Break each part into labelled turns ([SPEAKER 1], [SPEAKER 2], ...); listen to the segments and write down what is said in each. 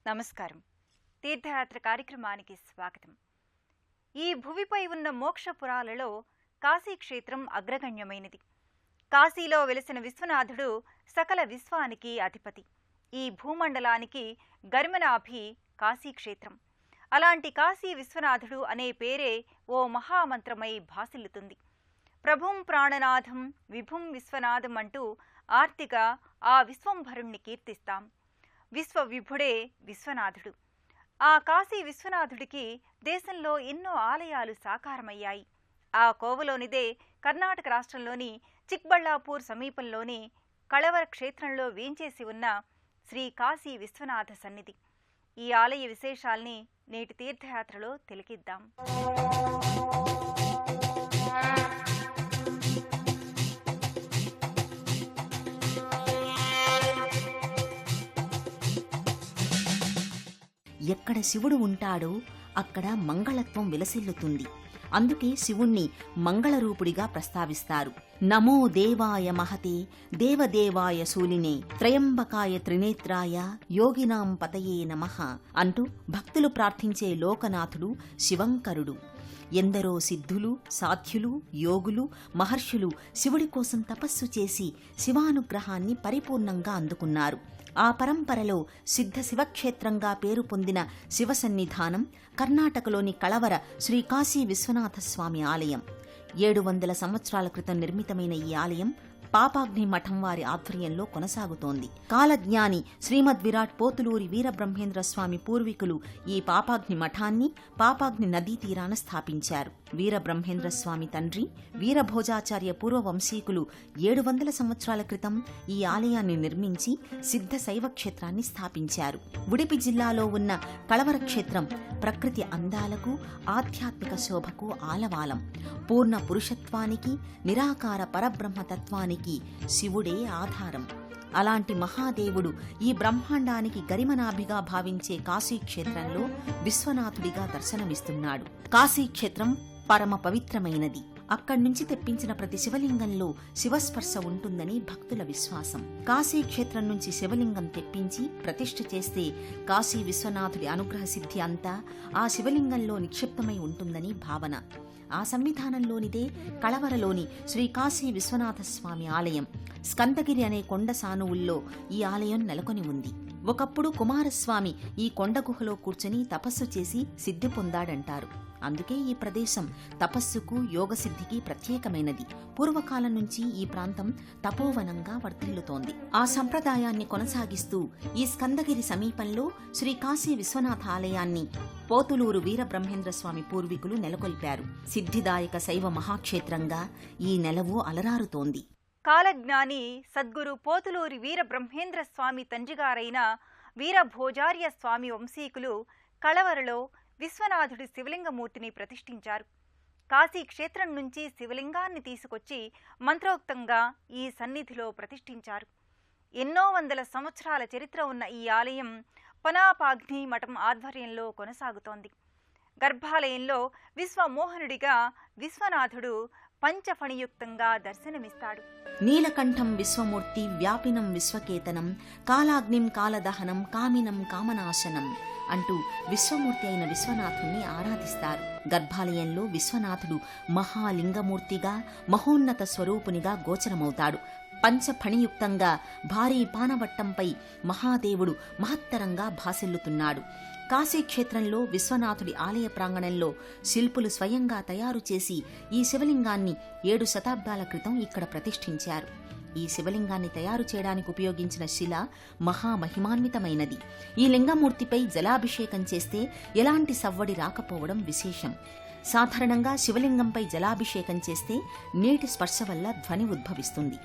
[SPEAKER 1] నమస్కారం. తీర్థయాత్ర కార్యక్రమానికి స్వాగతం. ఈ భువిపై ఉన్న మోక్షపురాలలో కాశీక్షేత్రం అగ్రగణ్యమైనది. కాశీలో వెలిసిన విశ్వనాథుడు సకల విశ్వానికి అధిపతి. ఈ భూమండలానికి గరిమనాభి కాశీక్షేత్రం. అలాంటి కాశీ విశ్వనాథుడు అనే పేరే ఓ మహామంత్రమై భాసిల్లుతుంది. ప్రభుం ప్రాణనాథం విభుం విశ్వనాథం అంటూ ఆర్తిగా ఆ విశ్వంభరుణ్ణి కీర్తిస్తాం. విశ్వవిభుడే విశ్వనాథుడు. ఆ కాశీ విశ్వనాథుడికి దేశంలో ఎన్నో ఆలయాలు సాకారమయ్యాయి. ఆ కోవలోనిదే కర్ణాటక రాష్ట్రంలోని చిక్బళ్ళాపూర్ సమీపంలోని కళవర క్షేత్రంలో వేంచేసి ఉన్న శ్రీ కాశీ విశ్వనాథ సన్నిధి. ఈ ఆలయ విశేషాల్ని నేటి తీర్థయాత్రలో తిలకిద్దాం.
[SPEAKER 2] ఎక్కడ శివుడు ఉంటాడో అక్కడ మంగళత్వం విలసిల్లుతుంది. అందుకే శివుణ్ణి మంగళరూపుడిగా ప్రస్తావిస్తారు. నమో దేవాయ మహతే దేవదేవాయ శూలినే త్రయంబకాయ త్రినేత్రాయ యోగినాం పతయే నమః అంటూ భక్తులు ప్రార్థించే లోకనాథుడు శివంకరుడు. ఎందరో సిద్ధులు, సాధ్యులు, యోగులు, మహర్షులు శివుడి కోసం తపస్సు చేసి శివానుగ్రహాన్ని పరిపూర్ణంగా అందుకున్నారు. ఆ పరంపరలో సిద్ధ శివక్షేత్రంగా పేరు పొందిన శివసన్నిధానం కర్ణాటకలోని కళవర శ్రీ కాశీ విశ్వనాథస్వామి ఆలయం. 700 సంవత్సరాల క్రితం నిర్మితమైన ఈ ఆలయం పాపాగ్ని మఠం వారి ఆధ్వర్యంలో కొనసాగుతోంది. కాలజ్ఞాని శ్రీమద్ విరాట్ పోతులూరి వీరబ్రహ్మేంద్ర స్వామి పూర్వీకులు ఈ పాపాగ్ని మఠాన్ని పాపాగ్ని నదీ తీరాన స్థాపించారు. వీరబ్రహ్మేంద్ర స్వామి తండ్రి వీరభోజాచార్య పూర్వవంశీకులు 700 సంవత్సరాల క్రితం ఈ ఆలయాన్ని నిర్మించి సిద్ధ శైవ క్షేత్రాన్ని స్థాపించారు. ఉడిపి జిల్లాలో ఉన్న కళవర క్షేత్రం ప్రకృతి అందాలకు, ఆధ్యాత్మిక శోభకు ఆలవాలం. పూర్ణ పురుషత్వానికి, నిరాకార పరబ్రహ్మతత్వానికి శివుడే ఆధారం. అలాంటి మహాదేవుడు ఈ బ్రహ్మాండానికి గరిమనాభిగా భావించే కాశీక్షేత్రంలో విశ్వనాథుడిగా దర్శనమిస్తున్నాడు. కాశీక్షేత్రం పరమ పవిత్రమైనది. అక్కడ్నుంచి తెప్పించిన ప్రతి శివలింగంలో శివస్పర్శ ఉంటుందని భక్తుల విశ్వాసం. కాశీక్షేత్రం నుంచి శివలింగం తెప్పించి ప్రతిష్ఠ చేస్తే కాశీ విశ్వనాథుడి అనుగ్రహ సిద్ధి అంతా ఆ శివలింగంలో నిక్షిప్తమై ఉంటుందని భావన. ఆ సంవిధానంలోనిదే కళవరలోని శ్రీ కాశీ విశ్వనాథస్వామి ఆలయం. స్కందగిరి అనే కొండ సానువుల్లో ఈ ఆలయం నెలకొని ఉంది. ఒకప్పుడు కుమారస్వామి ఈ కొండ గుహలో కూర్చుని తపస్సు చేసి సిద్ధి పొందాడంటారు. అందుకే ఈ ప్రదేశం తపస్సుకు, యోగసిద్ధికి ప్రత్యేకమైనది. పూర్వకాలం నుంచి ఈ ప్రాంతం తపోవనంగా వర్ధిల్లుతోంది. ఆ సంప్రదాయాన్ని కొనసాగిస్తూ ఈ స్కందగిరి సమీపంలో శ్రీ కాశీ విశ్వనాథ ఆలయాన్ని పోతులూరు వీరబ్రహ్మేంద్ర స్వామి పూర్వీకులు నెలకొల్పారు. సిద్ధిదాయక శైవ మహాక్షేత్రంగా ఈ నెలవు అలరారుతోంది.
[SPEAKER 1] కాలజ్ఞాని సద్గురు పోతులూరి వీరబ్రహ్మేంద్ర స్వామి తండ్రిగారైన వీరభోజార్య స్వామి వంశీకులు కళవరలో విశ్వనాథుడి శివలింగమూర్తిని ప్రతిష్ఠించారు. కాశీక్షేత్రం నుంచి శివలింగాన్ని తీసుకొచ్చి మంత్రోక్తంగా ఈ సన్నిధిలో ప్రతిష్ఠించారు. ఎన్నో వందల సంవత్సరాల చరిత్ర ఉన్న ఈ ఆలయం పనాపాగ్ని మఠం ఆధ్వర్యంలో కొనసాగుతోంది. గర్భాలయంలో విశ్వమోహనుడిగా విశ్వనాథుడు పంచఫణియుక్తంగా దర్శనమిస్తాడు.
[SPEAKER 2] నీలకంఠం విశ్వమూర్తి వ్యాపినం విశ్వకేతనం కాలాగ్నిం కాలదహనం కామినం కామనాశనం అంటూ విశ్వమూర్తి అయిన విశ్వనాథుణ్ణి ఆరాధిస్తారు. గర్భాలయంలో విశ్వనాథుడు మహాలింగమూర్తిగా, మహోన్నత స్వరూపునిగా గోచరమవుతాడు. పంచఫణియుక్తంగా భారీ పానవట్టంపై మహాదేవుడు మహత్తరంగా భాసిల్లుతున్నాడు. కాశీక్షేత్రంలో విశ్వనాథుడి ఆలయ ప్రాంగణంలో శిల్పులు స్వయంగా తయారు చేసి ఈ శివలింగాన్ని 7 శతాబ్దాల క్రితం ఇక్కడ ప్రతిష్ఠించారు. ఈ శివలింగాన్ని తయారు చేయడానికి ఉపయోగించిన శిల మహామహిమాన్వితమైనది. ఈ లింగమూర్తిపై జలాభిషేకం చేస్తే ఎలాంటి సవ్వడి రాకపోవడం విశేషం. సాధారణంగా శివలింగంపై జలాభిషేకం చేస్తే నీటి స్పర్శ వల్ల ధ్వని ఉద్భవిస్తుంది.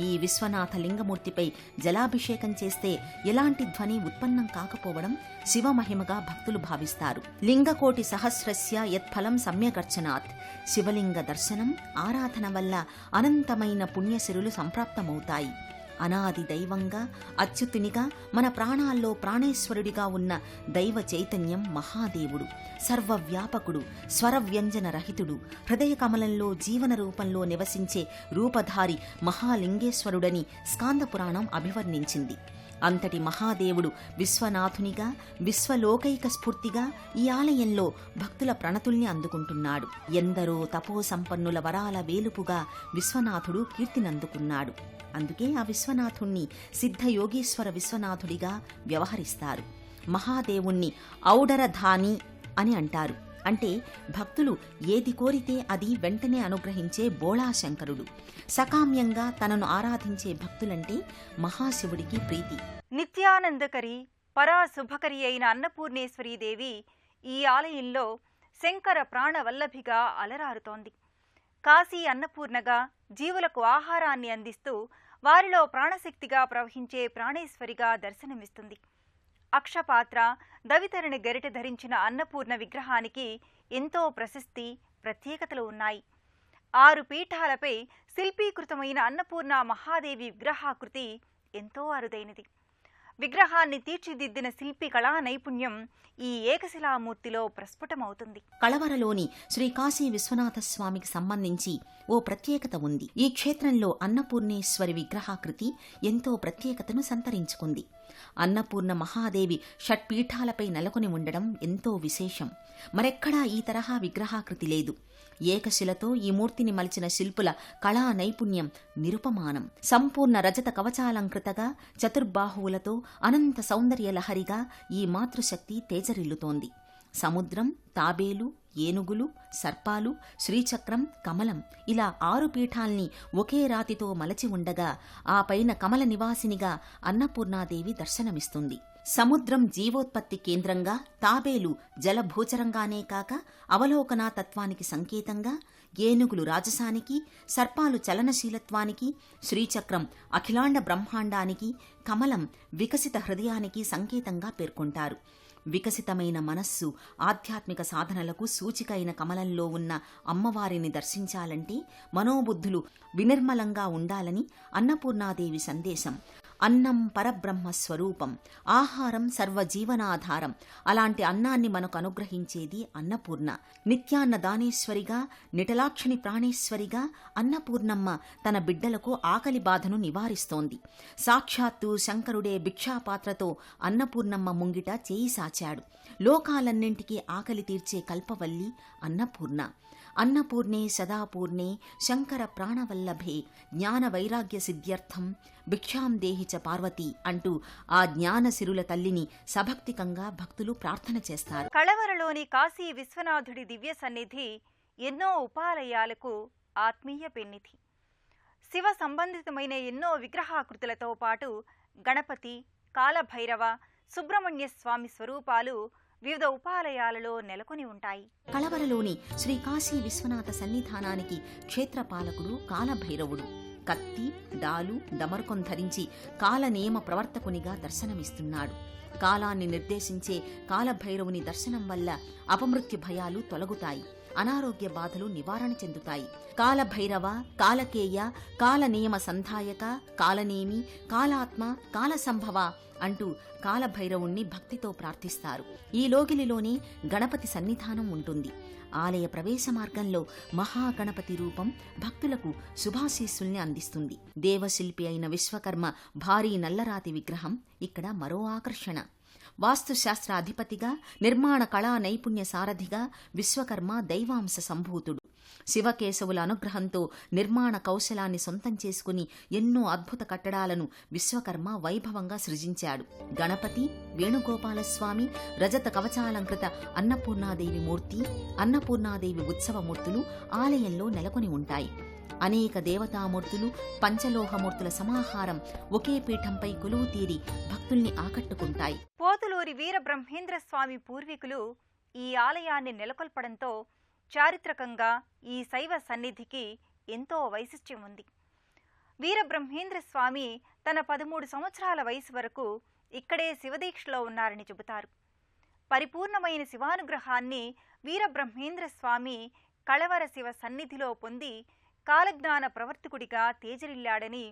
[SPEAKER 2] ఈ విశ్వనాథ లింగమూర్తిపై జలాభిషేకం చేస్తే ఎలాంటి ధ్వని ఉత్పన్నం కాకపోవడం శివమహిమగా భక్తులు భావిస్తారు. లింగకోటి సహస్రస్య యత్ఫలం సమ్యగర్చనాత్. శివలింగ దర్శనం, ఆరాధన వల్ల అనంతమైన పుణ్యసిరులు సంప్రాప్తమవుతాయి. అనాది దైవంగా, అచ్యుతునిగా, మన ప్రాణాల్లో ప్రాణేశ్వరుడిగా ఉన్న దైవ చైతన్యం మహాదేవుడు. సర్వవ్యాపకుడు, స్వరవ్యంజన రహితుడు, హృదయ కమలంలో జీవన రూపంలో నివసించే రూపధారి మహాలింగేశ్వరుడని స్కాంద పురాణం అభివర్ణించింది. అంతటి మహాదేవుడు విశ్వనాథునిగా, విశ్వలోకైక స్ఫూర్తిగా ఈ ఆలయంలో భక్తుల ప్రణతుల్ని అందుకుంటున్నాడు. ఎందరో తపోసంపన్నుల వరాల వేలుపుగా విశ్వనాథుడు కీర్తినందుకున్నాడు. అందుకే ఆ విశ్వనాథుణ్ణి సిద్ధయోగీశ్వర విశ్వనాథుడిగా వ్యవహరిస్తారు. మహాదేవుణ్ణి ఔడరధాని అని అంటారు. అంటే భక్తులు ఏది కోరితే అది వెంటనే అనుగ్రహించే బోళాశంకరుడు. సకామ్యంగా తనను ఆరాధించే భక్తులంటే మహాశివుడికి ప్రీతి.
[SPEAKER 1] నిత్యానందకరి, పరాశుభకరి అయిన అన్నపూర్ణేశ్వరీదేవి ఈ ఆలయంలో శంకర ప్రాణవల్లభిగా అలరారుతోంది. కాశీ అన్నపూర్ణగా జీవులకు ఆహారాన్ని అందిస్తూ వారిలో ప్రాణశక్తిగా ప్రవహించే ప్రాణేశ్వరిగా దర్శనమిస్తుంది. అక్షపాత్ర, దవితరిని గరిట ధరించిన అన్నపూర్ణ విగ్రహానికి ఎంతో ప్రశస్తి, ప్రత్యేకతలు ఉన్నాయి. 6 పీఠాలపై శిల్పీకృతమైన అన్నపూర్ణ మహాదేవి విగ్రహాకృతి ఎంతో అరుదైనది. విగ్రహాన్ని తీర్చిదిద్దిన శిల్పి కళా నైపుణ్యం ఈ ఏకశిలామూర్తిలో ప్రస్ఫుటమవుతుంది.
[SPEAKER 2] కళవరలోని శ్రీ కాశీ విశ్వనాథ స్వామికి సంబంధించి ఓ ప్రత్యేకత ఉంది. ఈ క్షేత్రంలో అన్నపూర్ణేశ్వరి విగ్రహాకృతి ఎంతో ప్రత్యేకతను సంతరించుకుంది. అన్నపూర్ణ మహాదేవి షట్పీఠాలపై నెలకొని ఉండడం ఎంతో విశేషం. మరెక్కడా ఈ తరహా విగ్రహాకృతి లేదు. ఏకశిలతో ఈ మూర్తిని మలిచిన శిల్పుల కళా నైపుణ్యం నిరుపమానం. సంపూర్ణ రజత కవచాలంకృతగా, చతుర్బాహువులతో అనంత సౌందర్య లహరిగా ఈ మాతృశక్తి తేజరిల్లుతోంది. సముద్రం, తాబేలు, ఏనుగులు, సర్పాలు, శ్రీచక్రం, కమలం ఇలా 6 పీఠాల్ని ఒకే రాతితో మలచి ఉండగా ఆ పైన కమల నివాసినిగా అన్నపూర్ణాదేవి దర్శనమిస్తుంది. సముద్రం జీవోత్పత్తి కేంద్రంగా, తాబేలు జలభూచరంగానే కాక అవలోకనా తత్వానికి సంకేతంగా, ఏనుగులు రాజసానికి, సర్పాలు చలనశీలత్వానికి, శ్రీచక్రం అఖిలాండ బ్రహ్మాండానికి, కమలం వికసిత హృదయానికి సంకేతంగా పేర్కొంటారు. వికసితమైన మనస్సు, ఆధ్యాత్మిక సాధనలకు సూచిక అయిన కమలంలో ఉన్న అమ్మవారిని దర్శించాలంటే మనోబుద్ధులు వినిర్మలంగా ఉండాలని అన్నపూర్ణాదేవి సందేశం. అన్నం పరబ్రహ్మ స్వరూపం, ఆహారం సర్వజీవనాధారం. అలాంటి అన్నాన్ని మనకు అనుగ్రహించేది అన్నపూర్ణ. నిత్యాన్నదానేశ్వరిగా, నిటలాక్షిణి ప్రాణేశ్వరిగా అన్నపూర్ణమ్మ తన బిడ్డలకు ఆకలి బాధను నివారిస్తోంది. సాక్షాత్తు శంకరుడే భిక్షాపాత్రతో అన్నపూర్ణమ్మ ముంగిట చేయి సాచాడు. లోకాలన్నింటికీ ఆకలి తీర్చే కల్పవల్లి అన్నపూర్ణ. అన్నపూర్ణే సదాపూర్ణే శంకర ప్రాణవల్లభే జ్ఞాన వైరాగ్య సిద్ధ్యర్థం భిక్షాం దేహి చ పార్వతి అంటూ ఆ జ్ఞానసిరుల తల్లిని సభక్తికంగా భక్తులు ప్రార్థన చేస్తారు.
[SPEAKER 1] కళవరలోని కాశీ విశ్వనాథుడి దివ్య సన్నిధి ఎన్నో ఉపాలయాలకు ఆత్మీయ పెన్నిధి. శివ సంబంధితమైన ఎన్నో విగ్రహాకృతులతో పాటు గణపతి, కాలభైరవ, సుబ్రహ్మణ్య స్వామి స్వరూపాలు వివిధ ఉపాలయాలలో నెలకొని ఉంటాయి.
[SPEAKER 2] కళవరలోని శ్రీ కాశీ విశ్వనాథ సన్నిధానానికి క్షేత్రపాలకుడు కాలభైరవుడు. కత్తి, డాలు, డమరుకం ధరించి కాలనియమ ప్రవర్తకునిగా దర్శనమిస్తున్నాడు. కాలాన్ని నిర్దేశించే కాలభైరవుని దర్శనం వల్ల అపమృత్యు భయాలు తొలగుతాయి, అనారోగ్య బాధలు నివారణ చెందుతాయి. కాలభైరవ, కాలకేయ, కాలనియమ సంధాయక, కాలనేమి, కాలాత్మ, కాలసంభవ అంటూ కాలభైరవుణ్ణి భక్తితో ప్రార్థిస్తారు. ఈ లోగిలిలోనే గణపతి సన్నిధానం ఉంటుంది. ఆలయ ప్రవేశ మార్గంలో మహాగణపతి రూపం భక్తులకు శుభాశీస్సుల్ని అందిస్తుంది. దేవశిల్పి అయిన విశ్వకర్మ భారీ నల్లరాతి విగ్రహం ఇక్కడ మరో ఆకర్షణ. వాస్తుశాస్త్ర అధిపతిగా, నిర్మాణ కళా నైపుణ్య సారథిగా విశ్వకర్మ దైవాంశ సంభూతుడు. శివకేశవుల అనుగ్రహంతో నిర్మాణ కౌశలాన్ని సొంతం చేసుకుని ఎన్నో అద్భుత కట్టడాలను విశ్వకర్మ వైభవంగా సృజించాడు. గణపతి, వేణుగోపాలస్వామి, రజత కవచాలంకృత అన్నపూర్ణాదేవి మూర్తి, అన్నపూర్ణాదేవి ఉత్సవమూర్తులు ఆలయంలో నెలకొని ఉంటాయి. అనేక దేవతామూర్తులు, పంచలోహమూర్తుల సమాహారం ఒకే పీఠంపై కొలువు తీరి భక్తుల్ని ఆకట్టుకుంటాయి.
[SPEAKER 1] పోతులూరి వీరబ్రహ్మేంద్ర స్వామి పూర్వీకులు ఈ ఆలయాన్ని నెలకొల్పడంతో చారిత్రకంగా ఈ శైవ సన్నిధికి ఎంతో వైశిష్ట్యం ఉంది. వీరబ్రహ్మేంద్ర స్వామి తన 13 సంవత్సరాల వయసు వరకు ఇక్కడే శివదీక్షలో ఉన్నారని చెబుతారు. పరిపూర్ణమైన శివానుగ్రహాన్ని వీరబ్రహ్మేంద్ర స్వామి కళవర శివ సన్నిధిలో పొంది కాలజ్ఞాన ప్రవర్తకుడిగా తేజరిల్లాడని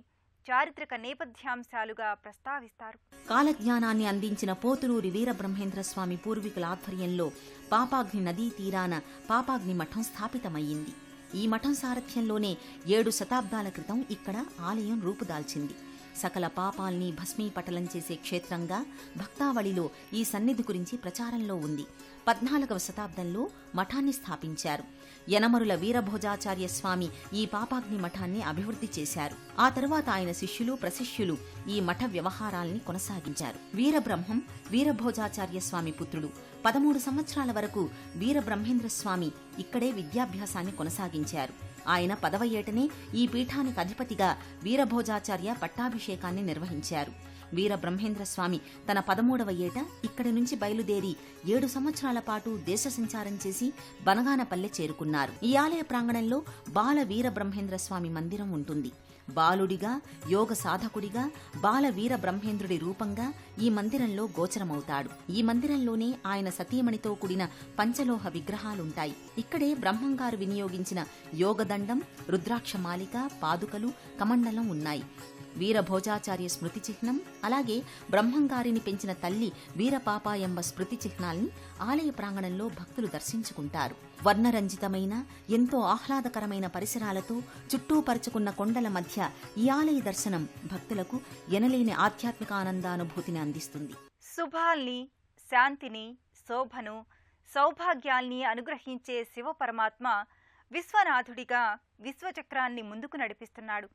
[SPEAKER 1] చారిత్రక నేపథ్యాంశాలుగా ప్రస్తావిస్తారు.
[SPEAKER 2] కాలజ్ఞానాన్ని అందించిన పోతులూరి వీరబ్రహ్మేంద్ర స్వామి పూర్వీకుల ఆధ్వర్యంలో పాపాగ్ని నదీ తీరాన పాపాగ్ని మఠం స్థాపితమయ్యింది. ఈ మఠం సారథ్యంలోనే 7 శతాబ్దాల క్రితం ఇక్కడ ఆలయం రూపుదాల్చింది. సకల పాపాల్ని భస్మీపటలం చేసే క్షేత్రంగా భక్తావళిలో ఈ సన్నిధి గురించి ప్రచారంలో ఉంది. 14వ శతాబ్దంలో మఠాన్ని స్థాపించారు. యనమరుల వీరభోజాచార్య స్వామి ఈ పాపాగ్ని మఠాన్ని అభివృద్ధి చేశారు. ఆ తరువాత ఆయన శిష్యులు ప్రశిష్యులు ఈ మఠ వ్యవహారాల్ని కొనసాగించారు. వీరబ్రహ్మం వీరభోజాచార్య స్వామి పుత్రుడు. 13 సంవత్సరాల వరకు వీరబ్రహ్మేంద్ర స్వామి ఇక్కడే విద్యాభ్యాసాన్ని కొనసాగించారు. ఆయన 10వ ఏటనే ఈ పీఠానికి అధిపతిగా వీరభోజాచార్య పట్టాభిషేకాన్ని నిర్వహించారు. వీరబ్రహ్మేంద్ర స్వామి తన 13వ ఏట ఇక్కడి నుంచి బయలుదేరి 7 సంవత్సరాల పాటు దేశ సంచారం చేసి బనగానపల్లె చేరుకున్నారు. ఈ ఆలయ ప్రాంగణంలో బాల వీరబ్రహ్మేంద్ర స్వామి మందిరం ఉంటుంది. బాలుడిగా, యోగ సాధకుడిగా, బాల వీరబ్రహ్మేంద్రుడి రూపంగా ఈ మందిరంలో గోచరమవుతాడు. ఈ మందిరంలోనే ఆయన సతీమణితో కూడిన పంచలోహ విగ్రహాలుంటాయి. ఇక్కడే బ్రహ్మంగారు వినియోగించిన యోగదండం, రుద్రాక్షమాలిక, పాదుకలు, కమండలం ఉన్నాయి. వీరభోజాచార్య స్మృతి చిహ్నం, అలాగే బ్రహ్మంగారిని పెంచిన తల్లి వీరపాపాయంబ స్మృతి చిహ్నాల్ని ఆలయ ప్రాంగణంలో భక్తులు దర్శించుకుంటారు. వర్ణరంజితమైన ఎంతో ఆహ్లాదకరమైన పరిసరాలతో చుట్టూ పరుచుకున్న కొండల మధ్య ఈ ఆలయ దర్శనం భక్తులకు ఎనలేని ఆధ్యాత్మిక ఆనందానుభూతిని అందిస్తుంది.
[SPEAKER 1] శుభాల్ని, శాంతిని, శోభను, సౌభాగ్యాల్ని అనుగ్రహించే శివపరమాత్మ విశ్వనాథుడిగా విశ్వచక్రాన్ని ముందుకు నడిపిస్తున్నాడు.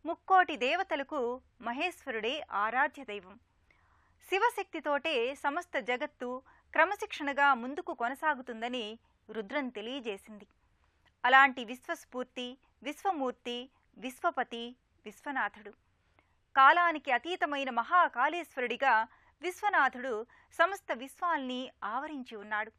[SPEAKER 1] ముక్కోటి దేవతలకు మహేశ్వరుడే ఆరాధ్య దైవం. శివశక్తితోటే సమస్త జగత్తు క్రమశిక్షణగా ముందుకు కొనసాగుతుందని రుద్రం తెలియజేసింది. అలాంటి విశ్వస్ఫూర్తి, విశ్వమూర్తి, విశ్వపతి విశ్వనాథుడు. కాలానికి అతీతమైన మహాకాళేశ్వరుడిగా విశ్వనాథుడు సమస్త విశ్వాల్ని ఆవరించి ఉన్నాడు.